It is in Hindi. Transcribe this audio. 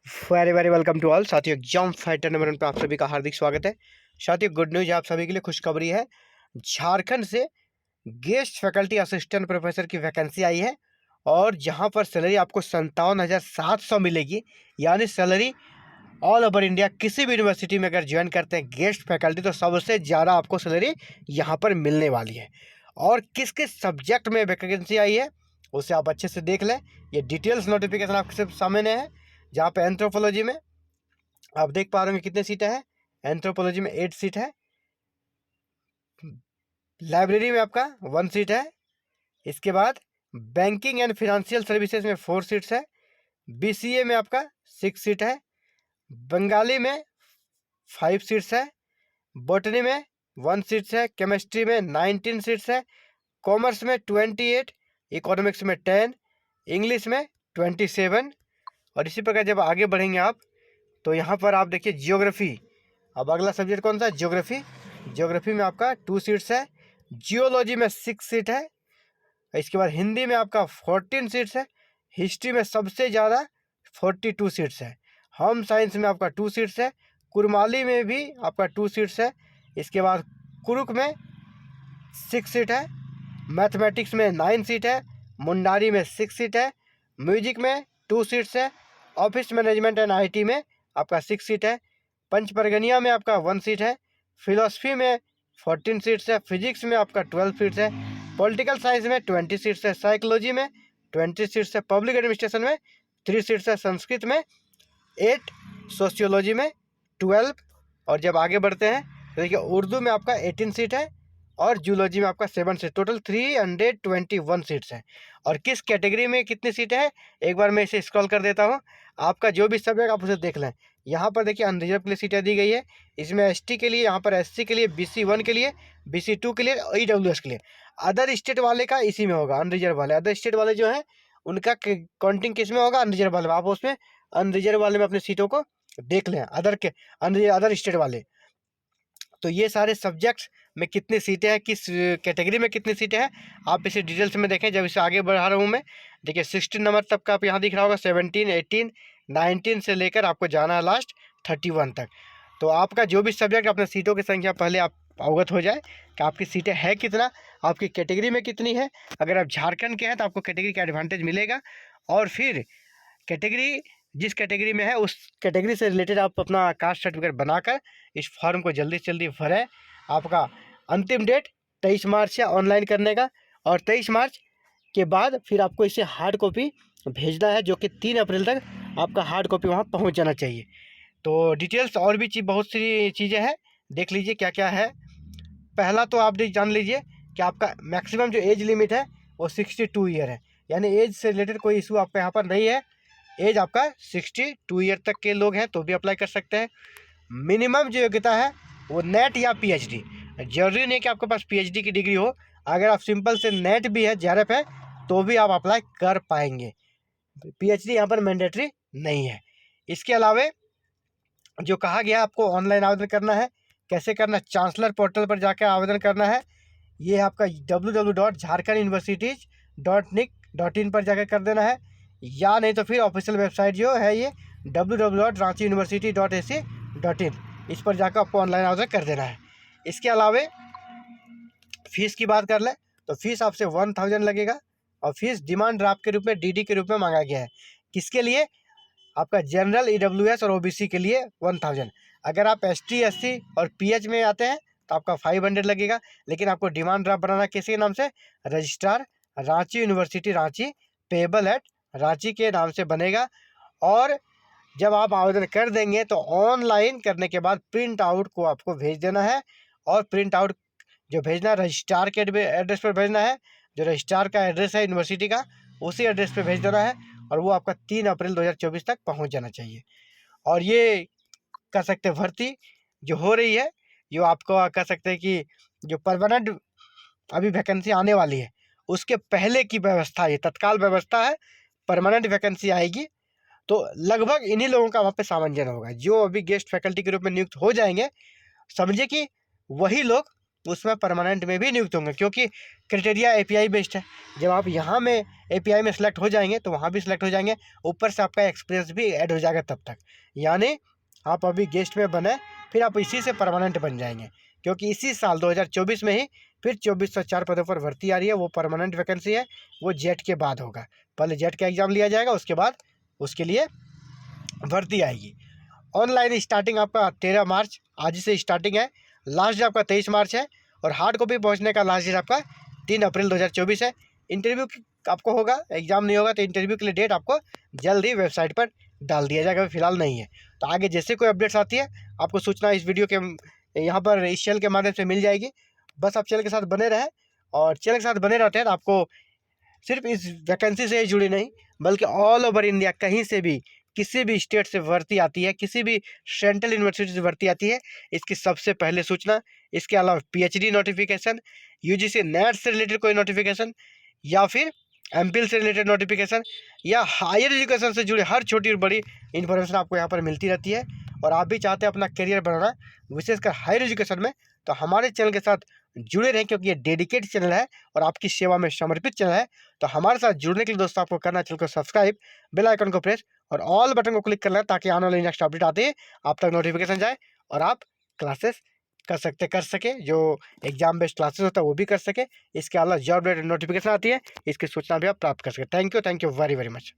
Very very welcome to all साथियों। एग्जाम फाइटर नंबर 1 पे आप सभी का हार्दिक स्वागत है। साथियों, गुड न्यूज आप सभी के लिए, खुशखबरी है। झारखंड से गेस्ट फैकल्टी असिस्टेंट प्रोफेसर की वैकेंसी आई है और जहां पर सैलरी आपको 57,700 मिलेगी। यानी सैलरी ऑल ओवर इंडिया किसी भी यूनिवर्सिटी में अगर ज्वाइन करते हैं गेस्ट फैकल्टी तो सबसे ज़्यादा आपको सैलरी यहाँ पर मिलने वाली है। और किस किस सब्जेक्ट में वैकेंसी आई है उसे आप अच्छे से देख लें। ये डिटेल्स नोटिफिकेशन आपके सामने है। जहाँ पे एंथ्रोपोलॉजी में आप देख पा रहे होंगे कितने सीटें हैं। एंथ्रोपोलॉजी में 8 सीट है। लाइब्रेरी में आपका 1 सीट है। इसके बाद बैंकिंग एंड फिनेंशियल सर्विसेज में 4 सीट्स है। बीसीए में आपका 6 सीट है। बंगाली में 5 सीट्स है। बॉटनी में 1 सीट्स है। केमिस्ट्री में 19 सीट्स है। कॉमर्स में 28, इकोनॉमिक्स में 10, इंग्लिश में 27। और इसी प्रकार जब आगे बढ़ेंगे आप तो यहाँ पर आप देखिए जियोग्राफी। अब अगला सब्जेक्ट कौन सा है? ज्योग्राफी। ज्योग्राफी में आपका 2 सीट्स है। जियोलॉजी में 6 सीट है। इसके बाद हिंदी में आपका 14 सीट्स है। हिस्ट्री में सबसे ज़्यादा 42 सीट्स है। होम साइंस में आपका 2 सीट्स है। कुरमाली में भी आपका 2 सीट्स है। इसके बाद कुरुक में 6 सीट है। मैथमेटिक्स में 9 सीट है। मुंडारी में 6 सीट है। म्यूजिक में 2 सीट्स है। ऑफिस मैनेजमेंट एंड आईटी में आपका 6 सीट है। पंचपरगनिया में आपका 1 सीट है। फिलोसफी में 14 सीट्स है। फिजिक्स में आपका 12 सीट्स है। पॉलिटिकल साइंस में 20 सीट्स है। साइकोलॉजी में 20 सीट्स है। पब्लिक एडमिनिस्ट्रेशन में 3 सीट्स है। संस्कृत में 8, सोशियोलॉजी में 12। और जब आगे बढ़ते हैं तो देखिए उर्दू में आपका 18 सीट है और जूलॉजी में आपका 7 सीट, टोटल 321 सीट्स हैं। और किस कैटेगरी में कितनी सीटें हैं एक बार मैं इसे स्क्रॉल कर देता हूँ। आपका जो भी सब्जेक्ट आप उसे देख लें। यहाँ पर देखिए अनरिजर्व के लिए सीटें दी गई है। इसमें एसटी के लिए, यहाँ पर एससी के लिए, BC1 के लिए, BC2 के लिए, EWS के लिए। अदर स्टेट वाले का इसी में होगा, अनरिजर्व वाले। अदर स्टेट वाले जो हैं उनका काउंटिंग किस में होगा? अनरिजर्व वाले में। आप उसमें अनरिजर्व वाले में अपनी सीटों को देख लें, अदर स्टेट वाले। तो ये सारे सब्जेक्ट्स में कितनी सीटें हैं, किस कैटेगरी में कितनी सीटें हैं, आप इसे डिटेल्स में देखें। जब इसे आगे बढ़ा रहा हूँ मैं, देखिए 16 नंबर तक का आप यहाँ दिख रहा होगा। 17, 18, 19 से लेकर आपको जाना है लास्ट 31 तक। तो आपका जो भी सब्जेक्ट, अपने सीटों की संख्या पहले आप अवगत हो जाए कि आपकी सीटें हैं कितना, आपकी कैटेगरी में कितनी है। अगर आप झारखंड के हैं तो आपको कैटेगरी का एडवांटेज मिलेगा। और फिर कैटेगरी जिस कैटेगरी में है उस कैटेगरी से रिलेटेड आप अपना कास्ट सर्टिफिकेट बनाकर इस फॉर्म को जल्दी से जल्दी भरें। आपका अंतिम डेट 23 मार्च है ऑनलाइन करने का। और 23 मार्च के बाद फिर आपको इसे हार्ड कॉपी भेजना है, जो कि 3 अप्रैल तक आपका हार्ड कॉपी वहाँ पहुँच जाना चाहिए। तो डिटेल्स और भी बहुत सी चीज़ें हैं, देख लीजिए क्या क्या है। पहला तो आप जान लीजिए कि आपका मैक्सिमम जो एज लिमिट है वो 62 ईयर है। यानी एज से रिलेटेड कोई इशू आपका यहाँ पर नहीं है। एज आपका 62 ईयर तक के लोग हैं तो भी अप्लाई कर सकते हैं। मिनिमम जो योग्यता है वो नेट या पीएचडी। जरूरी नहीं कि आपके पास पीएचडी की डिग्री हो। अगर आप सिंपल से नेट भी है, जेआरएफ है, तो भी आप अप्लाई कर पाएंगे। पीएचडी यहाँ पर मैंडेटरी नहीं है। इसके अलावा जो कहा गया आपको ऑनलाइन आवेदन करना है, कैसे करना? चांसलर पोर्टल पर जाकर आवेदन करना है। ये आपका www.jharkhanduniversities.nic.in पर जाकर कर देना है। या नहीं तो फिर ऑफिशियल वेबसाइट जो है ये www.ranchiuniversity.ac.in, इस पर जाकर आपको ऑनलाइन आवेदन कर देना है। इसके अलावा फीस की बात कर लें तो फीस आपसे 1000 लगेगा। और फीस डिमांड ड्राफ्ट के रूप में, डीडी के रूप में मांगा गया है। किसके लिए? आपका जनरल, EWS और OBC के लिए 1000। अगर आप ST, SC और PH में आते हैं तो आपका 500 लगेगा। लेकिन आपको डिमांड ड्राफ्ट बनाना किसी नाम से? Registrar Ranchi university Ranchi, payable eight Ranchi के नाम से बनेगा। और जब आप आवेदन कर देंगे तो ऑनलाइन करने के बाद प्रिंट आउट को आपको भेज देना है। और प्रिंट आउट जो भेजना है रजिस्ट्रार के एड्रेस पर भेजना है। जो रजिस्ट्रार का एड्रेस है यूनिवर्सिटी का, उसी एड्रेस पे भेज देना है। और वो आपका 3 अप्रैल 2024 तक पहुंच जाना चाहिए। और ये कह सकते हैं भर्ती जो हो रही है, जो आपको कह सकते हैं कि जो परमानेंट अभी वैकेंसी आने वाली है उसके पहले की व्यवस्था, ये तत्काल व्यवस्था है। परमानेंट वैकेंसी आएगी तो लगभग इन्हीं लोगों का वहाँ पे सामंजन होगा। जो अभी गेस्ट फैकल्टी के रूप में नियुक्त हो जाएंगे, समझिए कि वही लोग उसमें परमानेंट में भी नियुक्त होंगे, क्योंकि क्राइटेरिया एपीआई बेस्ड है। जब आप यहाँ में एपीआई में सेलेक्ट हो जाएंगे तो वहाँ भी सिलेक्ट हो जाएंगे, ऊपर से आपका एक्सपीरियंस भी ऐड हो जाएगा तब तक। यानी आप अभी गेस्ट में बने, फिर आप इसी से परमानेंट बन जाएंगे, क्योंकि इसी साल 2024 में ही फिर 2404 पदों पर भर्ती आ रही है। वो परमानेंट वैकेंसी है, वो जेट के बाद होगा। पहले जेट का एग्ज़ाम लिया जाएगा, उसके बाद उसके लिए भर्ती आएगी। ऑनलाइन स्टार्टिंग आपका 13 मार्च आज से स्टार्टिंग है, लास्ट डेट आपका 23 मार्च है, और हार्ड कॉपी पहुंचने का लास्ट डेट आपका 3 अप्रैल 2024 है। इंटरव्यू आपको होगा, एग्जाम नहीं होगा, तो इंटरव्यू के लिए डेट आपको जल्द ही वेबसाइट पर डाल दिया जाएगा, फिलहाल नहीं है। तो आगे जैसे कोई अपडेट्स आती है आपको सूचना इस वीडियो के यहाँ पर इस चैनल के माध्यम से मिल जाएगी। बस आप चैनल के साथ बने रहें, और चैनल के साथ बने रहते हैं तो आपको सिर्फ इस वैकेंसी से ही जुड़ी नहीं, बल्कि ऑल ओवर इंडिया कहीं से भी किसी भी स्टेट से भर्ती आती है, किसी भी सेंट्रल यूनिवर्सिटी से भर्ती आती है, इसकी सबसे पहले सूचना। इसके अलावा पीएचडी नोटिफिकेशन, यूजीसी नेट से रिलेटेड कोई नोटिफिकेशन, या फिर एमफिल से रिलेटेड नोटिफिकेशन, या हायर एजुकेशन से जुड़ी हर छोटी और बड़ी इन्फॉर्मेशन आपको यहाँ पर मिलती रहती है। और आप भी चाहते हैं अपना करियर बनाना, विशेषकर हायर एजुकेशन में, तो हमारे चैनल के साथ जुड़े रहें, क्योंकि ये डेडिकेटेड चैनल है और आपकी सेवा में समर्पित चैनल है। तो हमारे साथ जुड़ने के लिए दोस्तों आपको करना है चैनल को सब्सक्राइब, बेल आइकन को प्रेस और ऑल बटन को क्लिक करना है, ताकि आने वाली नेक्स्ट अपडेट आते ही आप तक नोटिफिकेशन जाए और आप क्लासेस कर सके, जो एग्जाम बेस्ड क्लासेस होता है वो भी कर सके। इसके अलावा जॉब रिलेटेड नोटिफिकेशन आती है, इसकी सूचना भी आप प्राप्त कर सके। Thank you very very much.